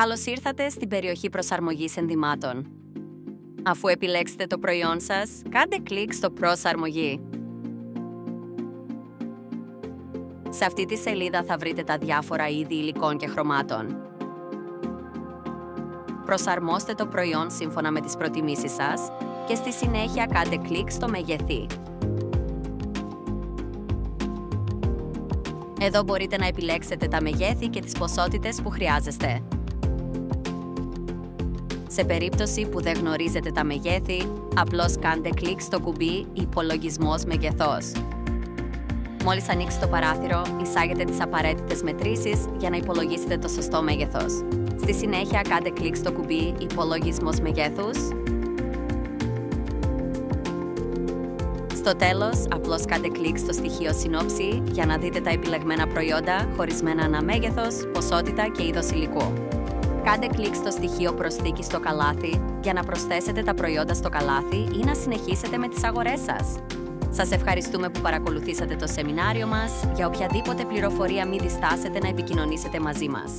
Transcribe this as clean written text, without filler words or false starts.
Καλώς ήρθατε στην περιοχή προσαρμογής ενδυμάτων. Αφού επιλέξετε το προϊόν σας, κάντε κλικ στο «Προσαρμογή». Σε αυτή τη σελίδα θα βρείτε τα διάφορα είδη υλικών και χρωμάτων. Προσαρμόστε το προϊόν σύμφωνα με τις προτιμήσεις σας και στη συνέχεια κάντε κλικ στο «Μεγεθή». Εδώ μπορείτε να επιλέξετε τα μεγέθη και τις ποσότητες που χρειάζεστε. Σε περίπτωση που δεν γνωρίζετε τα μεγέθη, απλώς κάντε κλικ στο κουμπί «Υπολογισμός μεγεθός». Μόλις ανοίξει το παράθυρο, εισάγετε τις απαραίτητες μετρήσεις για να υπολογίσετε το σωστό μέγεθος. Στη συνέχεια, κάντε κλικ στο κουμπί «Υπολογισμός μεγέθους». Στο τέλος, απλώς κάντε κλικ στο στοιχείο «Συνόψη» για να δείτε τα επιλεγμένα προϊόντα χωρισμένα ανά μέγεθος, ποσότητα και είδος υλικού. Κάντε κλικ στο στοιχείο «Προσθήκη στο καλάθι» για να προσθέσετε τα προϊόντα στο καλάθι ή να συνεχίσετε με τις αγορές σας. Σας ευχαριστούμε που παρακολουθήσατε το σεμινάριο μας. Για οποιαδήποτε πληροφορία μην διστάσετε να επικοινωνήσετε μαζί μας.